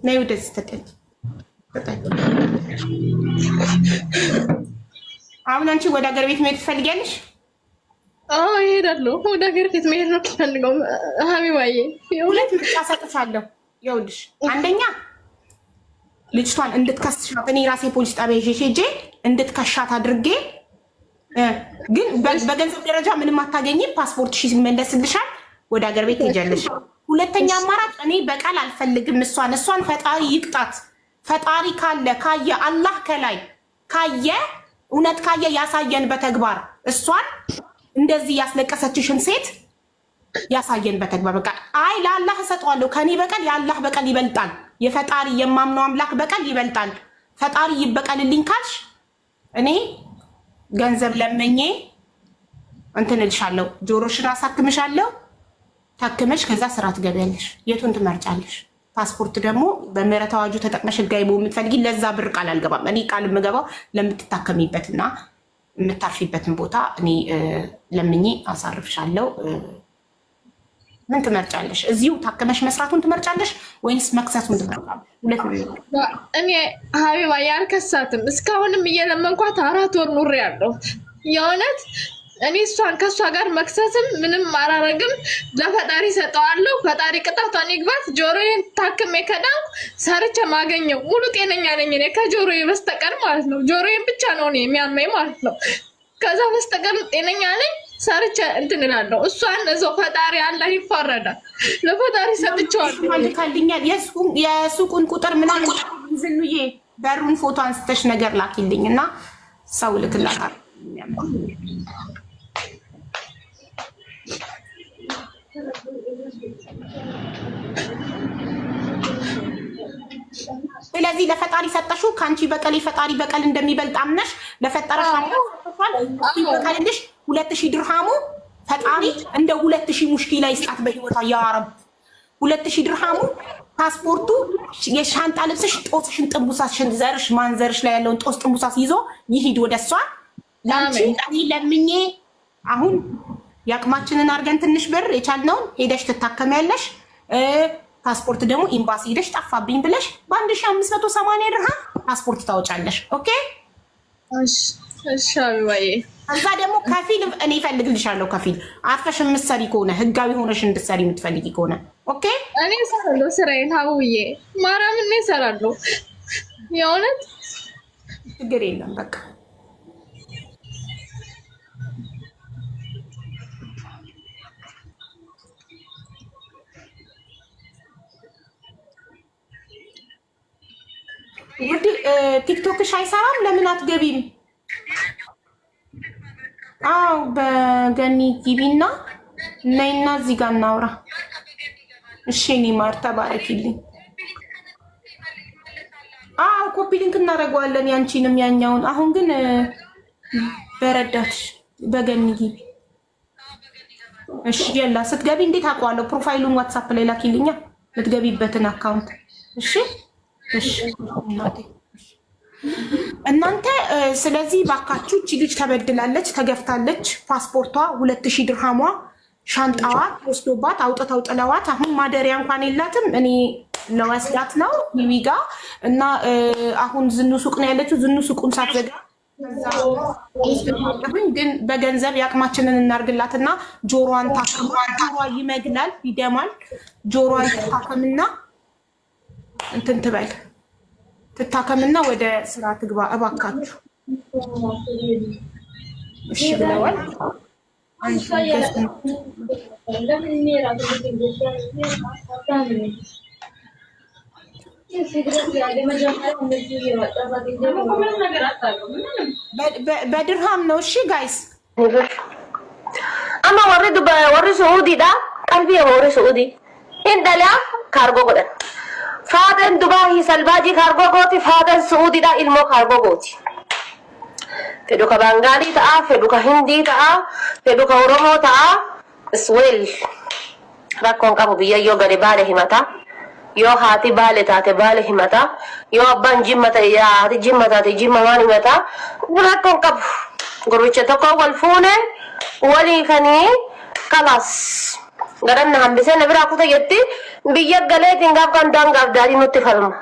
ነይ ወደዚህ ተጠቂ። አሁን አንቺ ወደ ሀገር ቤት መሄድ ትፈልጊያለሽ? አዎ እሄዳለሁ። ወደ ሀገር ቤት መሄድ ነው የምፈልገው። ሀቢባዬ ሁለት ምርጫ ሰጥሻለሁ። ይኸውልሽ አንደኛ ልጅቷን እንድትከስሻት እኔ ራሴ ፖሊስ ጣቢያ ይዤሽ ሄጄ እንድትከሻት አድርጌ፣ ግን በገንዘብ ደረጃ ምንም አታገኝም። ፓስፖርትሽ ይመለስልሻል፣ ወደ ሀገር ቤት ትሄጃለሽ። ሁለተኛ አማራጭ እኔ በቃል አልፈልግም። እሷን ፈጣሪ ይቅጣት። ፈጣሪ ካየ አላህ ከላይ ካየ እውነት ካየ ያሳየን በተግባር እሷን እንደዚህ ያስለቀሰችሽን ሴት ያሳየን በተግባር። በቃ አይ ለአላህ እሰጠዋለሁ፣ ከኔ በቀል የአላህ በቀል ይበልጣል፣ የፈጣሪ የማምነው አምላክ በቀል ይበልጣል። ፈጣሪ ይበቀልልኝ ካልሽ እኔ ገንዘብ ለመኜ እንትን እልሻለሁ፣ ጆሮሽን አሳክምሻለሁ። ታክመሽ ከዛ ስራ ትገቢያለሽ። የቱን ትመርጫለሽ? ፓስፖርት ደግሞ በምህረት አዋጁ ተጠቅመሽ ህጋዊ መሆን የምትፈልጊ፣ ለዛ ብር ቃል አልገባም። እኔ ቃል የምገባው ለምትታከሚበትና የምታርፊበትን ቦታ እኔ ለምኜ አሳርፍሻለሁ። ምን ትመርጫለሽ? እዚሁ ታከመሽ መስራቱን ትመርጫለሽ ወይንስ መክሰሱን ትመርጫለሽ? እኔ ሀቢባ ያልከሳትም እስካሁንም እየለመንኳት 4 ወር ኑሬ ያለው የእውነት እኔ እሷን ከእሷ ጋር መክሰስም ምንም አላረግም። ለፈጣሪ ሰጠዋለሁ። ፈጣሪ ቅጣቷን ይግባት። ጆሮዬን ታክሜ ከዳንኩ ሰርቼ ማገኘው ሙሉ ጤነኛ ነኝ እኔ ከጆሮዬ በስተቀር ማለት ነው። ጆሮዬን ብቻ ነው እኔ የሚያመኝ ማለት ነው። ከዛ በስተቀር ጤነኛ ነኝ። ሰርቼ እንትን እላለሁ። እሷን እዛው ፈጣሪ አላህ ይፈረዳል። ለፈጣሪ ሰጥቼዋለሁ። ካልኛል የሱቁን ቁጥር ምናምን ዝኑዬ በሩን ፎቶ አንስተሽ ነገር ላኪልኝ እና ሰው ልክላታል። ስለዚህ ለፈጣሪ ሰጠሽው። ከአንቺ በቀል የፈጣሪ በቀል እንደሚበልጥ አምነሽ ለፈጠረሽ በቀልልሽ 2000 ድርሃሙ ፈጣሪ እንደ 2000 ሙሽኪላ ይስጣት በህይወቷ። ያ ረብ 2000 ድርሃሙ ፓስፖርቱ፣ የሻንጣ ልብስሽ፣ ጦስሽን፣ ጥንቡሳሽን፣ ዘርሽ ማንዘርሽ ላይ ያለውን ጦስ ጥንቡሳስ ይዞ ይሂድ ወደ እሷ። ላንቺ እኔ ለምኜ አሁን ያቅማችንን አድርገን ትንሽ ብር የቻልነውን ሄደሽ ትታከሚያለሽ። ፓስፖርት ደግሞ ኤምባሲ ሄደሽ ጠፋብኝ ብለሽ በ1580 ድርሃም ፓስፖርት ታወጫለሽ። ኦኬ እሺ አቢባዬ። ከዛ ደግሞ ከፊል እኔ እፈልግልሻለሁ። ከፊል አርፈሽ የምትሰሪ ከሆነ ህጋዊ ሆነሽ እንድትሰሪ የምትፈልጊ ከሆነ ኦኬ። እኔ እሰራለሁ ስራዬን ሀቡዬ፣ ማርያምን እኔ እሰራለሁ። የእውነት ችግር የለም በቃ ውድ ቲክቶክሽ አይሰራም? ለምን አትገቢም? አዎ በገኒ ግቢና ነይና እዚህ ጋር እናውራ። እሺ እኔ ማር ተባረኪልኝ። አዎ ኮፒ ሊንክ እናደርገዋለን ያንቺንም ያኛውን። አሁን ግን በረዳትሽ በገኒ ግቢ። እሺ የላ ስትገቢ እንዴት አውቀዋለሁ? ፕሮፋይሉን ዋትሳፕ ላይ ላኪልኛ የምትገቢበትን አካውንት። እሺ እሺ እናንተ ስለዚህ ባካችሁ እቺ ልጅ ተበድላለች፣ ተገፍታለች። ፓስፖርቷ 2000 ድርሃሟ ሻንጣዋ ወስዶባት አውጥተው ጥለዋት አሁን ማደሪያ እንኳን የላትም። እኔ ለወስዳት ነው ሂዊጋ እና አሁን ዝኑ ሱቅ ነው ያለችው። ዝኑ ሱቁን ሳትዘጋ ግን በገንዘብ ያቅማችንን እናርግላትና ጆሮዋን ታከም። ጆሮዋ ይመግላል፣ ይደማል። ጆሮዋን ታከምና እንትን ትበል ትታከምና ወደ ስራ ትግባ እባካችሁ። እሺ ብለዋል። በድርሃም ነው። እሺ ጋይስ አማ ወሪ ሱዑዲ ዳ ቀልቢ ወሪ ሱዑዲ እንደላ ካርጎ ጎደ فادن دبي سلباجي كارغو غوتي فادن سعودي دا علمو كارغو غوتي فدوكا بانغالي تا فدوكا هندي تا فدوكا اورومو تا اسويل راكون كابو بيا يو غري باله همتا يو هاتي باله تاتي باله همتا يو ابان جيمتا يا هاتي جيمتا تي جيماني متا راكون كابو غروچه توكو والفونه ولي خني خلاص قرنا هم بسنة براكوتا يتي بيجا قلت إنقاف كان دان قاف داري نوتي فلما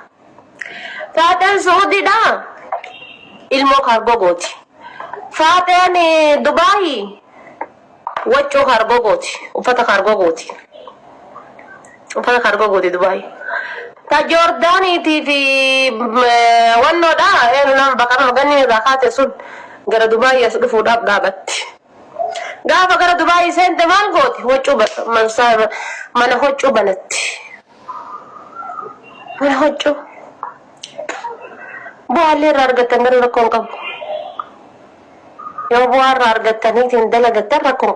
فاتن سعودي دا ilmoo kaargogooti faateen Dubaay waccoo kaargogooti uffata kaargogooti Dubaay ta Joordaaniitii fi wannoodha nama bakka ganni irraa kaate sun gara Dubaay as dhufuudhaaf dhaabatti gaafa gara Dubaay seente maal gooti waccoo mana hoccoo banatti mana hoccoo bu'aalee irraa argattan gara rakkoon qabu yoo bu'aa irraa argattaniitiin dalagattan rakkoon qabu.